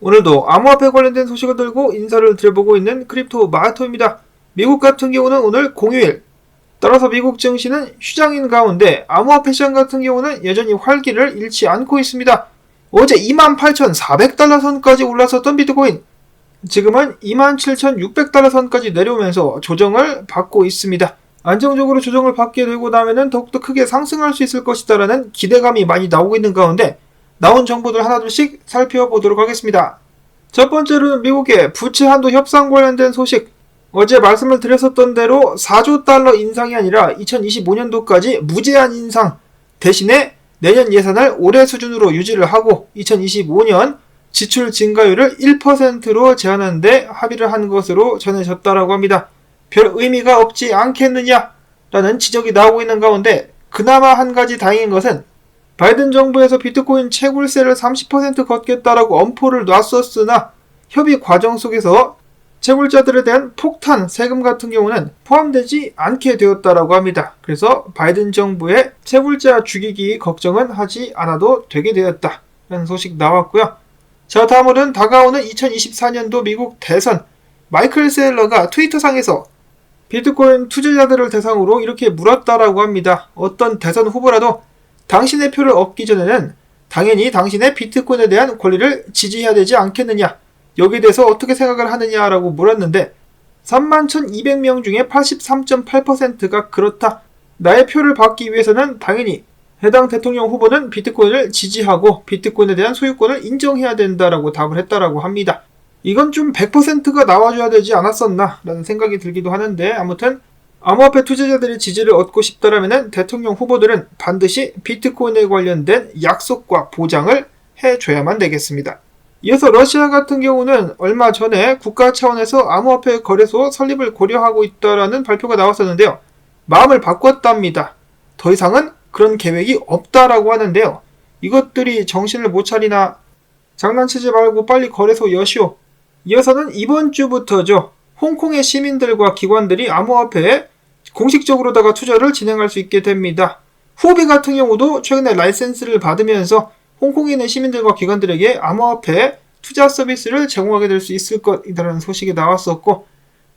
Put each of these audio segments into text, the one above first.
오늘도 암호화폐 관련된 소식을 들고 인사를 드려보고 있는 크립토 마토입니다. 미국 같은 경우는 오늘 공휴일, 따라서 미국 증시는 휴장인 가운데 암호화폐 시장 같은 경우는 여전히 활기를 잃지 않고 있습니다. 어제 28,400달러 선까지 올랐었던 비트코인, 지금은 27,600달러 선까지 내려오면서 조정을 받고 있습니다. 안정적으로 조정을 받게 되고 나면은 더욱더 크게 상승할 수 있을 것이다라는 기대감이 많이 나오고 있는 가운데 나온 정보들 하나둘씩 살펴보도록 하겠습니다. 첫 번째로는 미국의 부채 한도 협상 관련된 소식. 어제 말씀을 드렸었던 대로 4조 달러 인상이 아니라 2025년도까지 무제한 인상 대신에 내년 예산을 올해 수준으로 유지를 하고 2025년 지출 증가율을 1%로 제한하는 데 합의를 한 것으로 전해졌다라고 합니다. 별 의미가 없지 않겠느냐라는 지적이 나오고 있는 가운데 그나마 한 가지 다행인 것은 바이든 정부에서 비트코인 채굴세를 30% 걷겠다라고 엄포를 놨었으나 협의 과정 속에서 채굴자들에 대한 폭탄 세금 같은 경우는 포함되지 않게 되었다라고 합니다. 그래서 바이든 정부의 채굴자 죽이기 걱정은 하지 않아도 되게 되었다라는 소식 나왔고요. 자, 다음으로는 다가오는 2024년도 미국 대선. 마이클 셀러가 트위터상에서 비트코인 투자자들을 대상으로 이렇게 물었다라고 합니다. 어떤 대선 후보라도 당신의 표를 얻기 전에는 당연히 당신의 비트코인에 대한 권리를 지지해야 되지 않겠느냐, 여기에 대해서 어떻게 생각을 하느냐라고 물었는데 31,200명 중에 83.8%가 그렇다. 나의 표를 받기 위해서는 당연히 해당 대통령 후보는 비트코인을 지지하고 비트코인에 대한 소유권을 인정해야 된다라고 답을 했다라고 합니다. 이건 좀 100%가 나와줘야 되지 않았었나 라는 생각이 들기도 하는데, 아무튼 암호화폐 투자자들의 지지를 얻고 싶다라면 대통령 후보들은 반드시 비트코인에 관련된 약속과 보장을 해줘야만 되겠습니다. 이어서 러시아 같은 경우는 얼마 전에 국가 차원에서 암호화폐 거래소 설립을 고려하고 있다라는 발표가 나왔었는데요. 마음을 바꿨답니다. 더 이상은 그런 계획이 없다라고 하는데요. 이것들이 정신을 못 차리나, 장난치지 말고 빨리 거래소 여시오. 이어서는 이번 주부터죠. 홍콩의 시민들과 기관들이 암호화폐에 공식적으로다가 투자를 진행할 수 있게 됩니다. 후오비 같은 경우도 최근에 라이센스를 받으면서 홍콩에 있는 시민들과 기관들에게 암호화폐 투자 서비스를 제공하게 될 수 있을 것이라는 소식이 나왔었고,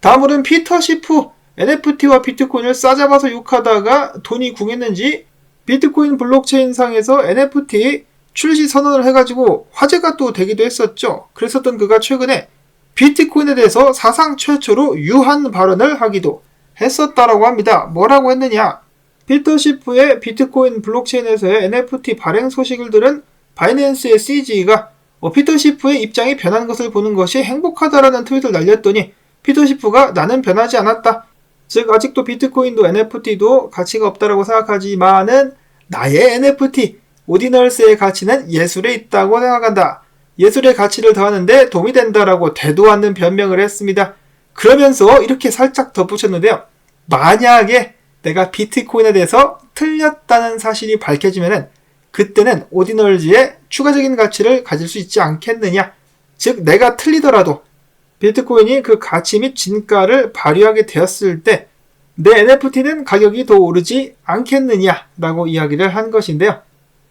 다음으로는 피터 시프, NFT와 비트코인을 싸잡아서 욕하다가 돈이 궁했는지 비트코인 블록체인상에서 NFT 출시 선언을 해가지고 화제가 또 되기도 했었죠. 그랬었던 그가 최근에 비트코인에 대해서 사상 최초로 유한 발언을 하기도 했었다라고 합니다. 뭐라고 했느냐? 피터 시프의 비트코인 블록체인에서의 NFT 발행 소식을 들은 바이낸스의 CG가 피터 시프의 입장이 변한 것을 보는 것이 행복하다라는 트윗을 날렸더니 피터 시프가 나는 변하지 않았다. 즉 아직도 비트코인도 NFT도 가치가 없다라고 생각하지만은 나의 NFT 오디널스의 가치는 예술에 있다고 생각한다. 예술의 가치를 더하는데 도움이 된다라고 되도 않는 변명을 했습니다. 그러면서 이렇게 살짝 덧붙였는데요. 만약에 내가 비트코인에 대해서 틀렸다는 사실이 밝혀지면은 그때는 오디널즈의 추가적인 가치를 가질 수 있지 않겠느냐. 즉 내가 틀리더라도 비트코인이 그 가치 및 진가를 발휘하게 되었을 때 내 NFT는 가격이 더 오르지 않겠느냐라고 이야기를 한 것인데요.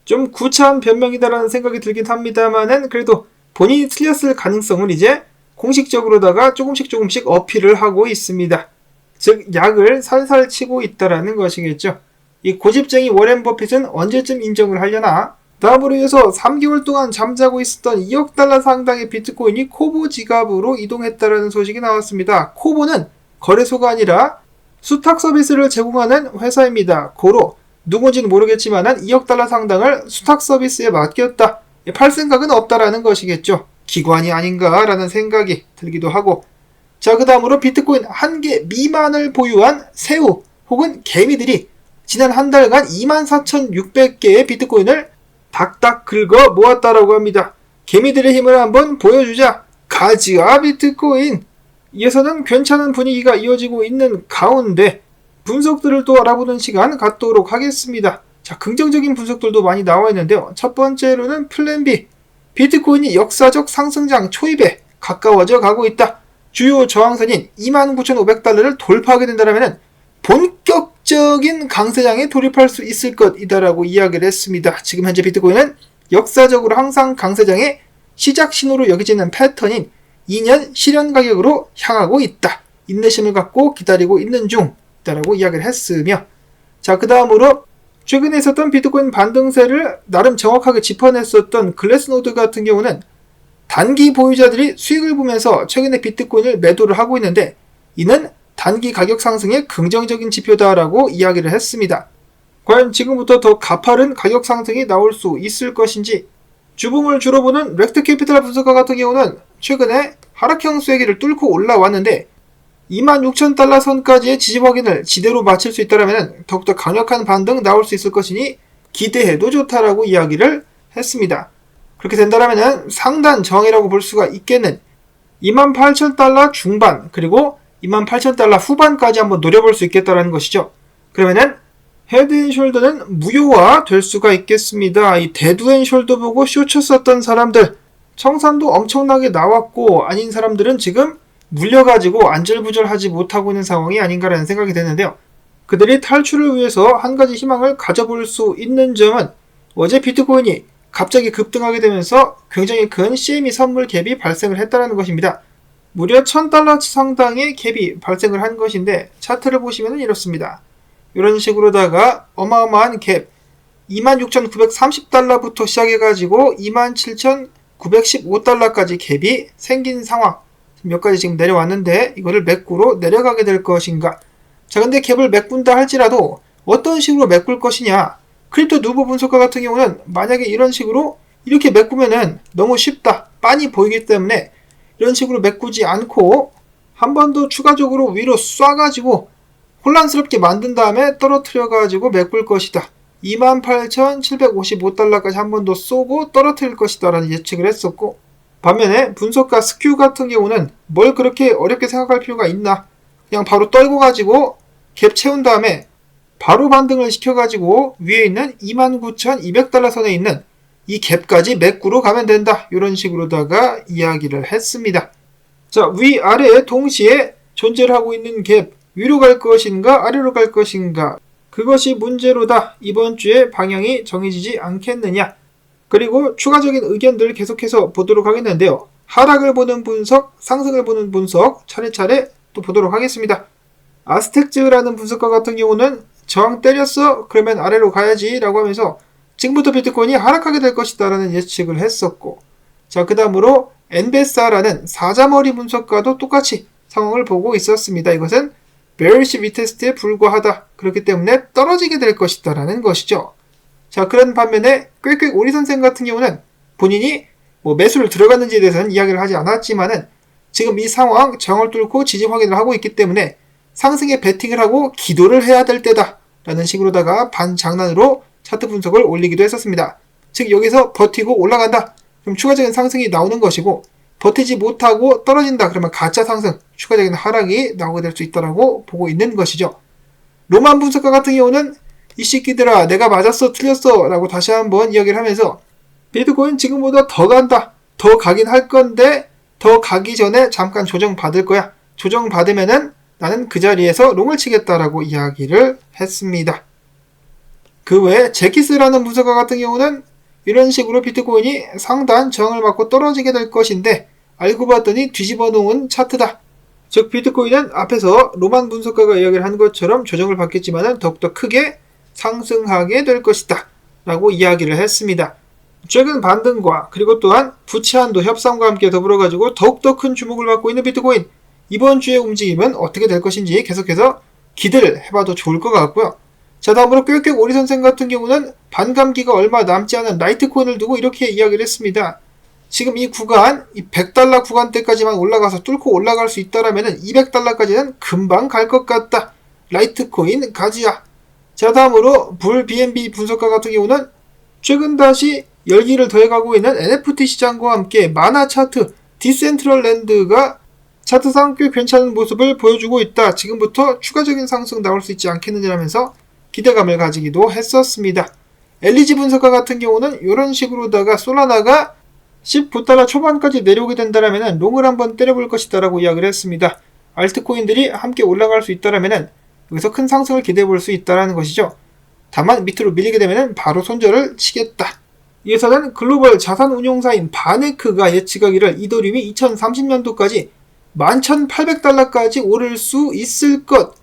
좀 구차한 변명이다라는 생각이 들긴 합니다만은 그래도 본인이 틀렸을 가능성을 이제 공식적으로다가 조금씩 어필을 하고 있습니다. 즉 약을 살살 치고 있다라는 것이겠죠. 이 고집쟁이 워렌 버핏은 언제쯤 인정을 하려나? 다음으로 이어서 3개월 동안 잠자고 있었던 2억 달러 상당의 비트코인이 코보 지갑으로 이동했다라는 소식이 나왔습니다. 코보는 거래소가 아니라 수탁 서비스를 제공하는 회사입니다. 고로 누군지는 모르겠지만 2억 달러 상당을 수탁 서비스에 맡겼다. 팔 생각은 없다라는 것이겠죠. 기관이 아닌가라는 생각이 들기도 하고, 자, 그 다음으로 비트코인 1개 미만을 보유한 새우 혹은 개미들이 지난 한 달간 24,600개의 비트코인을 닥닥 긁어 모았다라고 합니다. 개미들의 힘을 한번 보여주자. 가지야 비트코인. 이에서는 괜찮은 분위기가 이어지고 있는 가운데 분석들을 또 알아보는 시간 갖도록 하겠습니다. 자, 긍정적인 분석들도 많이 나와 있는데요. 첫 번째로는 플랜 B. 비트코인이 역사적 상승장 초입에 가까워져 가고 있다. 주요 저항선인 29,500달러를 돌파하게 된다면 본격적인 강세장에 돌입할 수 있을 것이다라고 이야기를 했습니다. 지금 현재 비트코인은 역사적으로 항상 강세장에 시작 신호로 여겨지는 패턴인 2년 실현 가격으로 향하고 있다. 인내심을 갖고 기다리고 있는 중이다라고 이야기를 했으며, 자, 그 다음으로 최근에 있었던 비트코인 반등세를 나름 정확하게 짚어냈었던 글래스노드 같은 경우는 단기 보유자들이 수익을 보면서 최근에 비트코인을 매도를 하고 있는데, 이는 단기 가격 상승의 긍정적인 지표다라고 이야기를 했습니다. 과연 지금부터 더 가파른 가격 상승이 나올 수 있을 것인지, 주봉을 주로 보는 렉트 캐피탈 분석가 같은 경우는 최근에 하락형 쐐기를 뚫고 올라왔는데 26,000달러 선까지의 지지 확인을 지대로 마칠 수 있다면 더욱더 강력한 반등 나올 수 있을 것이니 기대해도 좋다라고 이야기를 했습니다. 그렇게 된다면 상단 정이라고 볼 수가 있겠는 28,000달러 중반 그리고 28,000달러 후반까지 한번 노려볼 수 있겠다라는 것이죠. 그러면은 헤드앤숄더는 무효화 될 수가 있겠습니다. 이 데드앤숄더 보고 쇼 쳤었던 사람들, 청산도 엄청나게 나왔고 아닌 사람들은 지금 물려가지고 안절부절하지 못하고 있는 상황이 아닌가라는 생각이 드는데요. 그들이 탈출을 위해서 한 가지 희망을 가져볼 수 있는 점은 어제 비트코인이 갑자기 급등하게 되면서 굉장히 큰 CME 선물 갭이 발생을 했다는 것입니다. 무려 1000달러 상당의 갭이 발생을 한 것인데 차트를 보시면 이렇습니다. 이런 식으로다가 어마어마한 갭 26,930달러부터 시작해가지고 27,915달러까지 갭이 생긴 상황. 몇 가지 지금 내려왔는데 이거를 메꾸로 내려가게 될 것인가. 자, 근데 갭을 메꾼다 할지라도 어떤 식으로 메꿀 것이냐. 크립토 누보 분석가 같은 경우는 만약에 이런 식으로 이렇게 메꾸면은 너무 쉽다, 빤히 보이기 때문에 이런 식으로 메꾸지 않고 한 번 더 추가적으로 위로 쏴가지고 혼란스럽게 만든 다음에 떨어뜨려가지고 메꿀 것이다. 28,755달러까지 한 번 더 쏘고 떨어뜨릴 것이다 라는 예측을 했었고, 반면에 분석가 스큐 같은 경우는 뭘 그렇게 어렵게 생각할 필요가 있나, 그냥 바로 떨고 가지고 갭 채운 다음에 바로 반등을 시켜가지고 위에 있는 29,200달러 선에 있는 이 갭까지 메꾸러 가면 된다, 이런 식으로다가 이야기를 했습니다. 자, 위아래에 동시에 존재를 하고 있는 갭, 위로 갈 것인가 아래로 갈 것인가, 그것이 문제로다. 이번 주에 방향이 정해지지 않겠느냐. 그리고 추가적인 의견들 계속해서 보도록 하겠는데요. 하락을 보는 분석, 상승을 보는 분석 차례차례 또 보도록 하겠습니다. 아스텍즈라는 분석가 같은 경우는 저항 때렸어? 그러면 아래로 가야지 라고 하면서 지금부터 비트코인이 하락하게 될 것이다 라는 예측을 했었고, 자, 그 다음으로 엔베사라는 사자머리 분석가도 똑같이 상황을 보고 있었습니다. 이것은 베어리시 리테스트에 불과하다. 그렇기 때문에 떨어지게 될 것이다 라는 것이죠. 자, 그런 반면에 꾀꾀 오리 선생 같은 경우는 본인이 매수를 들어갔는지에 대해서는 이야기를 하지 않았지만은 지금 이 상황 정을 뚫고 지지 확인을 하고 있기 때문에 상승에 베팅을 하고 기도를 해야 될 때다 라는 식으로다가 반장난으로 차트 분석을 올리기도 했었습니다. 즉 여기서 버티고 올라간다, 그럼 추가적인 상승이 나오는 것이고, 버티지 못하고 떨어진다 그러면 가짜 상승, 추가적인 하락이 나오게 될 수 있다라고 보고 있는 것이죠. 로만 분석가 같은 경우는 이 새끼들아 내가 맞았어 틀렸어 라고 다시 한번 이야기를 하면서 비트코인 지금보다 더 간다, 더 가긴 할 건데 더 가기 전에 잠깐 조정 받을 거야, 조정 받으면은 나는 그 자리에서 롱을 치겠다라고 이야기를 했습니다. 그 외에 제키스라는 분석가 같은 경우는 이런 식으로 비트코인이 상단 저항을 맞고 떨어지게 될 것인데 알고 봤더니 뒤집어 놓은 차트다. 즉 비트코인은 앞에서 로만 분석가가 이야기를 한 것처럼 조정을 받겠지만 더욱더 크게 상승하게 될 것이다 라고 이야기를 했습니다. 최근 반등과 그리고 또한 부채한도 협상과 함께 더불어가지고 더욱더 큰 주목을 받고 있는 비트코인, 이번 주의 움직임은 어떻게 될 것인지 계속해서 기대를 해봐도 좋을 것 같고요. 자, 다음으로 꾀꾀 오리 선생 같은 경우는 반감기가 얼마 남지 않은 라이트코인을 두고 이렇게 이야기를 했습니다. 지금 이 구간, 이 100달러 구간대까지만 올라가서 뚫고 올라갈 수 있다라면 200달러까지는 금방 갈 것 같다. 라이트코인 가지야. 자, 다음으로 불 BNB 분석가 같은 경우는 최근 다시 열기를 더해가고 있는 NFT 시장과 함께 마나 차트, 디센트럴랜드가 차트상 꽤 괜찮은 모습을 보여주고 있다. 지금부터 추가적인 상승 나올 수 있지 않겠느냐면서 기대감을 가지기도 했었습니다. LG 분석가 같은 경우는 이런 식으로다가 솔라나가 19달러 초반까지 내려오게 된다면 롱을 한번 때려볼 것이다 라고 이야기를 했습니다. 알트코인들이 함께 올라갈 수 있다면 여기서 큰 상승을 기대해 볼 수 있다는 것이죠. 다만 밑으로 밀리게 되면 바로 손절을 치겠다. 이에서는 글로벌 자산 운용사인 바네크가 예측하기를 이더리움이 2030년도까지 11,800달러까지 오를 수 있을 것.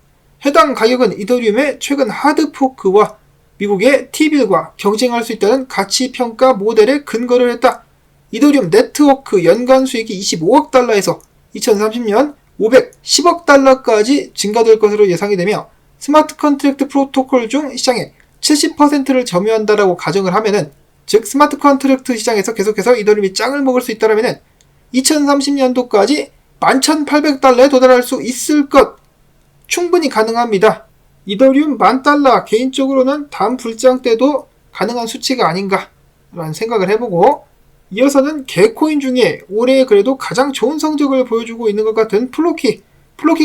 해당 가격은 이더리움의 최근 하드포크와 미국의 T빌과 경쟁할 수 있다는 가치평가 모델에 근거를 했다. 이더리움 네트워크 연간 수익이 25억 달러에서 2030년 510억 달러까지 증가될 것으로 예상이 되며 스마트 컨트랙트 프로토콜 중 시장의 70%를 점유한다라고 가정을 하면은, 즉 스마트 컨트랙트 시장에서 계속해서 이더리움이 짱을 먹을 수 있다라면은 2030년도까지 11,800달러에 도달할 수 있을 것. 충분히 가능합니다. 이더리움 10,000달러 개인적으로는 다음 불장 때도 가능한 수치가 아닌가 라는 생각을 해보고, 이어서는 개코인 중에 올해 그래도 가장 좋은 성적을 보여주고 있는 것 같은 플로키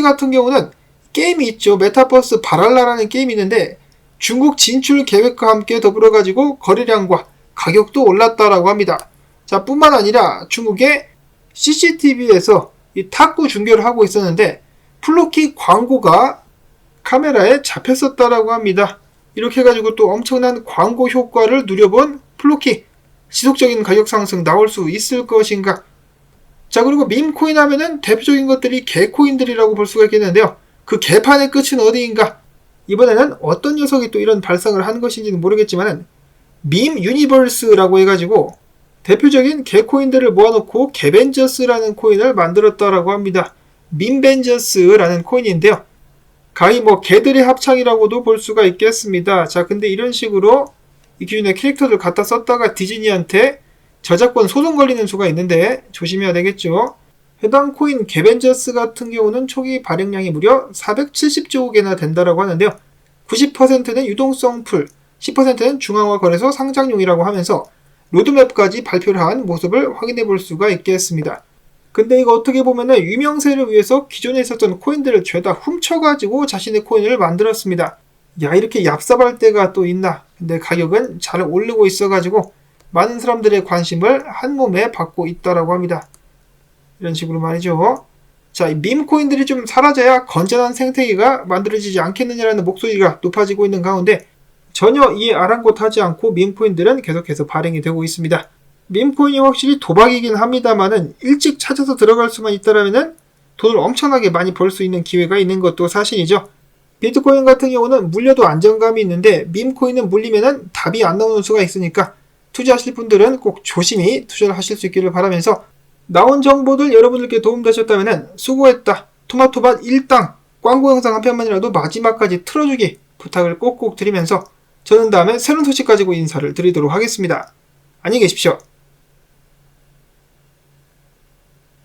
같은 경우는 게임이 있죠. 메타버스 바랄라라는 게임이 있는데 중국 진출 계획과 함께 더불어가지고 거래량과 가격도 올랐다라고 합니다. 자, 뿐만 아니라 중국의 CCTV에서 이 탁구 중계를 하고 있었는데 플로키 광고가 카메라에 잡혔었다라고 합니다. 이렇게 해가지고 또 엄청난 광고 효과를 누려본 플로키, 지속적인 가격 상승 나올 수 있을 것인가. 자, 그리고 밈코인 하면은 대표적인 것들이 개코인들이라고 볼 수가 있겠는데요. 그 개판의 끝은 어디인가? 이번에는 어떤 녀석이 또 이런 발상을 한 것인지는 모르겠지만은 밈 유니버스라고 해가지고 대표적인 개코인들을 모아놓고 개벤저스라는 코인을 만들었다라고 합니다. 밈벤저스라는 코인인데요. 가히 뭐 개들의 합창이라고도 볼 수가 있겠습니다. 자, 근데 이런 식으로 이 기존의 캐릭터들 갖다 썼다가 디즈니한테 저작권 소송 걸리는 수가 있는데 조심해야 되겠죠. 해당 코인 개벤저스 같은 경우는 초기 발행량이 무려 470조 개나 된다라고 하는데요. 90%는 유동성 풀, 10%는 중앙화 거래소 상장용이라고 하면서 로드맵까지 발표를 한 모습을 확인해 볼 수가 있겠습니다. 근데 이거 어떻게 보면은 유명세를 위해서 기존에 있었던 코인들을 죄다 훔쳐가지고 자신의 코인을 만들었습니다. 야, 이렇게 얍삽할 때가 또 있나. 근데 가격은 잘 오르고 있어가지고 많은 사람들의 관심을 한몸에 받고 있다라고 합니다. 이런 식으로 말이죠. 자, 이 밈코인들이 좀 사라져야 건전한 생태계가 만들어지지 않겠느냐라는 목소리가 높아지고 있는 가운데 전혀 이에 아랑곳하지 않고 밈코인들은 계속해서 발행이 되고 있습니다. 밈코인이 확실히 도박이긴 합니다만은 일찍 찾아서 들어갈 수만 있다라면은 돈을 엄청나게 많이 벌 수 있는 기회가 있는 것도 사실이죠. 비트코인 같은 경우는 물려도 안정감이 있는데 밈코인은 물리면은 답이 안 나오는 수가 있으니까 투자하실 분들은 꼭 조심히 투자를 하실 수 있기를 바라면서, 나온 정보들 여러분들께 도움되셨다면 수고했다, 토마토밭 1당 광고 영상 한 편만이라도 마지막까지 틀어주기 부탁을 꼭꼭 드리면서 저는 다음에 새로운 소식 가지고 인사를 드리도록 하겠습니다. 안녕히 계십시오.